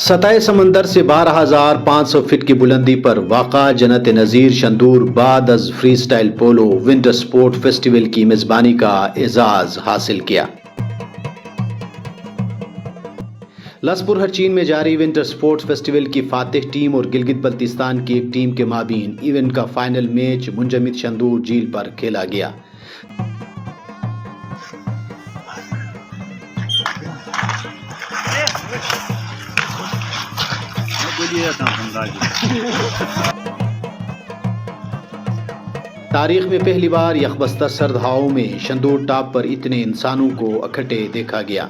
سطح سمندر سے 12,500 فٹ کی بلندی پر واقع جنت نظیر شندور بعد is free style polo winter support festival کی میزبانی کا اعزاز حاصل کیا۔ لسپور ہرچین میں جاری ونٹر سپورٹس فیسٹیول کی فاتح ٹیم اور گلگت بلتستان کی ایک ٹیم کے مابین ایونٹ کا فائنل میچ منجمد شندور جھیل پر کھیلا گیا۔ تاریخ میں پہلی بار یخبستہ سرد ہواؤں میں شندور ٹاپ پر اتنے انسانوں کو اکٹھے دیکھا گیا۔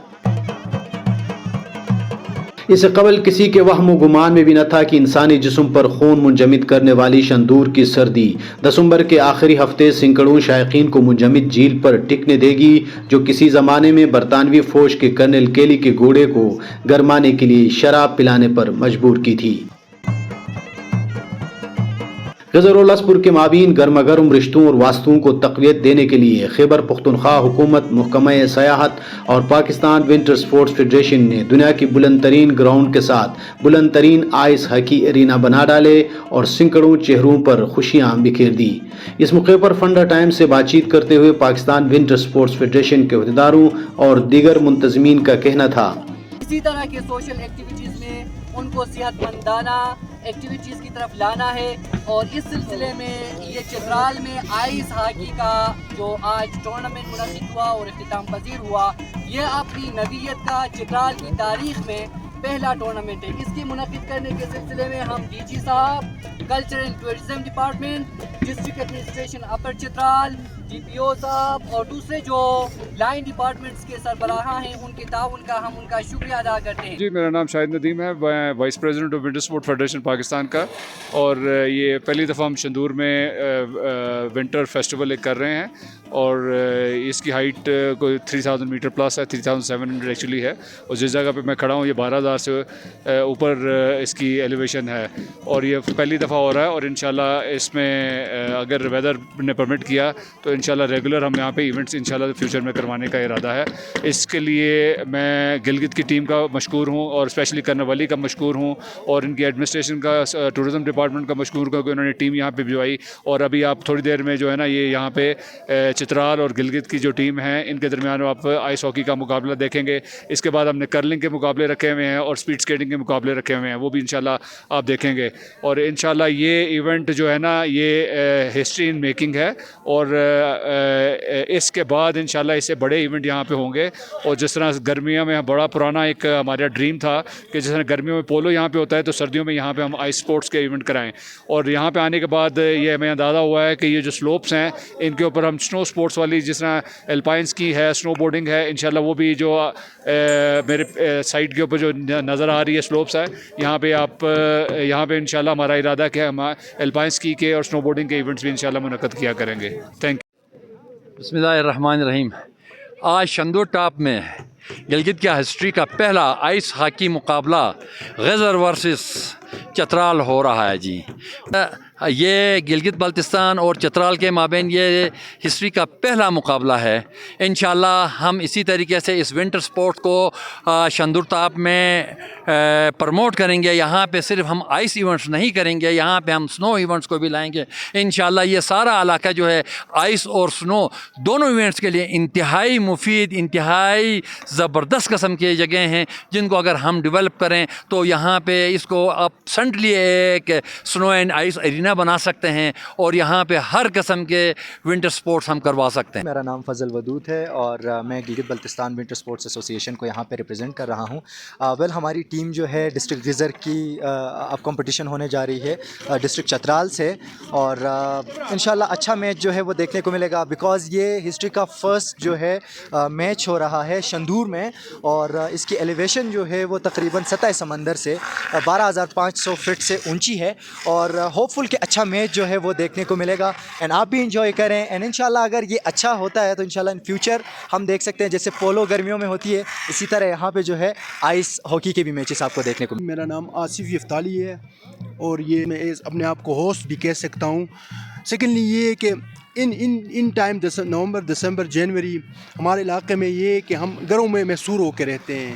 اس سے قبل کسی کے وہم و گمان میں بھی نہ تھا کہ انسانی جسم پر خون منجمد کرنے والی شندور کی سردی دسمبر کے آخری ہفتے سینکڑوں شائقین کو منجمد جھیل پر ٹکنے دے گی، جو کسی زمانے میں برطانوی فوج کے کرنل کیلی کے گھوڑے کو گرمانے کے لیے شراب پلانے پر مجبور کی تھی۔ خضر و لسپور کے مابین گرما گرم رشتوں اور واسطوں کو تقویت دینے کے لیے خیبر پختونخوا حکومت، محکمہ سیاحت اور پاکستان ونٹر سپورٹس فیڈریشن نے دنیا کی بلند ترین گراؤنڈ کے ساتھ بلند ترین آئس ہاکی ایرینا بنا ڈالے اور سینکڑوں چہروں پر خوشیاں بکھیر دی۔ اس موقع پر فنڈا ٹائم سے بات چیت کرتے ہوئے پاکستان ونٹر سپورٹس فیڈریشن کے عہدیداروں اور دیگر منتظمین کا کہنا تھا، اسی طرح کے سوشل ایکٹیویٹیز میں ان کو صحت مندانہ ایکٹیویٹیز کی طرف لانا ہے، اور اس سلسلے میں یہ چترال میں آئس ہاکی کا جو آج ٹورنامنٹ منعقد ہوا اور اختتام پذیر ہوا، یہ اپنی نوعیت کا چترال کی تاریخ میں پہلا ٹورنامنٹ ہے۔ اس کی منعقد کرنے کے سلسلے میں ہم ڈی جی صاحب، culture and tourism department, district administration upper Chitral, D P O صاحب اور دوسرے جو لائن ڈپارٹمنٹس کے سربراہ ہیں، ان کے تعاون کا ہم ان کا شکریہ ادا کرتے ہیں۔ جی، میرا نام شاہد ندیم ہے، میں vice president of winter support federation Pakistan کا، اور یہ پہلی دفعہ ہم شندور میں ونٹر فیسٹیول ایک کر رہے ہیں، اور اس کی ہائٹ کوئی 3000 میٹر پلس ہے، 3700 ایکچولی ہے، اور جس جگہ پہ میں کھڑا ہوں یہ 12,000 سے اوپر اس کی ایلیویشن ہے، اور یہ پہلی دفعہ ہو رہا ہے، اور انشاءاللہ اس میں اگر ویدر نے پرمٹ کیا تو انشاءاللہ ریگولر ہم یہاں پہ ایونٹس انشاءاللہ فیوچر میں کروانے کا ارادہ ہے۔ اس کے لیے میں گلگت کی ٹیم کا مشکور ہوں، اور اسپیشلی کرنل ولی کا مشکور ہوں، اور ان کی ایڈمنسٹریشن کا، ٹورزم ڈپارٹمنٹ کا مشکور ہوں کہ انہوں نے ٹیم یہاں پہ بھجوائی، اور ابھی آپ تھوڑی دیر میں جو ہے نا یہ یہاں پہ چترال اور گلگت کی جو ٹیم ہے ان کے درمیان آپ آئس ہاکی کا مقابلہ دیکھیں گے۔ اس کے بعد ہم نے کرلنگ کے مقابلے رکھے ہوئے ہیں اور اسپیڈ اسکیٹنگ کے مقابلے رکھے ہوئے ہیں، وہ بھی انشاءاللہ آپ دیکھیں گے، اور انشاءاللہ یہ ایونٹ جو ہے نا یہ ہسٹری ان میکنگ ہے، اور اس کے بعد انشاءاللہ اس سے بڑے ایونٹ یہاں پہ ہوں گے۔ اور جس طرح گرمیوں میں بڑا پرانا ایک ہمارا ڈریم تھا کہ جس طرح گرمیوں میں پولو یہاں پہ ہوتا ہے تو سردیوں میں یہاں پہ ہم آئس سپورٹس کے ایونٹ کرائیں، اور یہاں پہ آنے کے بعد یہ ہمیں اندازہ ہوا ہے کہ یہ جو سلوپس ہیں ان کے اوپر ہم سنو سپورٹس والی جس طرح الپائنس کی ہے، سنو بورڈنگ ہے، انشاءاللہ وہ بھی جو میرے سائٹ کے اوپر جو نظر آ رہی ہے سلوپس ہے، یہاں پہ آپ یہاں پہ انشاءاللہ ہمارا ارادہ کہ ہم الپائنس کی کے اور سنو بورڈنگ کے ایونٹس بھی انشاءاللہ منعقد کیا کریں گے۔ Thank you. بسم اللہ الرحمن الرحیم۔ آج شندور ٹاپ میں گلگت کی ہسٹری کا پہلا آئس ہاکی مقابلہ غزر ورسس چترال ہو رہا ہے جی۔ یہ گلگت بلتستان اور چترال کے مابین یہ ہسٹری کا پہلا مقابلہ ہے۔ انشاءاللہ ہم اسی طریقے سے اس ونٹر سپورٹ کو شندور ٹاپ میں پروموٹ کریں گے۔ یہاں پہ صرف ہم آئس ایونٹس نہیں کریں گے، یہاں پہ ہم سنو ایونٹس کو بھی لائیں گے انشاءاللہ۔ یہ سارا علاقہ جو ہے آئس اور سنو دونوں ایونٹس کے لیے انتہائی مفید، انتہائی زبردست قسم کی جگہیں ہیں، جن کو اگر ہم ڈیولپ کریں تو یہاں پہ اس کو آپ سنٹلی ایک سنو اینڈ آئس ایرینا بنا سکتے ہیں، اور یہاں پہ ہر قسم کے ونٹر سپورٹس ہم کروا سکتے ہیں۔ میرا نام فضل ودود ہے، اور میں Gilgit Baltistan winter sports association کو یہاں پہ ریپرزینٹ کر رہا ہوں۔ ہماری ٹیم جو ہے ڈسٹرکٹ گزر کی اب کمپٹیشن ہونے جا رہی ہے ڈسٹرکٹ چترال سے، اور انشاءاللہ اچھا میچ جو ہے وہ دیکھنے کو ملے گا، بیکاز یہ ہسٹری کا فرسٹ جو ہے میچ ہو رہا ہے شندور میں، اور اس کی ایلیویشن جو ہے وہ تقریباً سطح سمندر سے 12,500 فٹ سے اونچی ہے، اور ہوپ فل کہ اچھا میچ جو ہے وہ دیکھنے کو ملے گا، اینڈ آپ بھی انجوائے کریں، اینڈ انشاءاللہ اگر یہ اچھا ہوتا ہے تو انشاءاللہ ان فیوچر ہم دیکھ سکتے ہیں جیسے پولو گرمیوں میں ہوتی ہے، اسی طرح یہاں پہ جو ہے آئس ہاکی کے بھی میچز آپ کو دیکھنے کو۔ میرا نام آصف یفتالی ہے، اور یہ میں اپنے آپ کو ہوسٹ بھی کہہ سکتا ہوں۔ سیکنڈلی یہ کہ ان ٹائم نومبر، دسمبر، جنوری ہمارے علاقے میں یہ کہ ہم گھروں میں محصور ہو کے رہتے ہیں،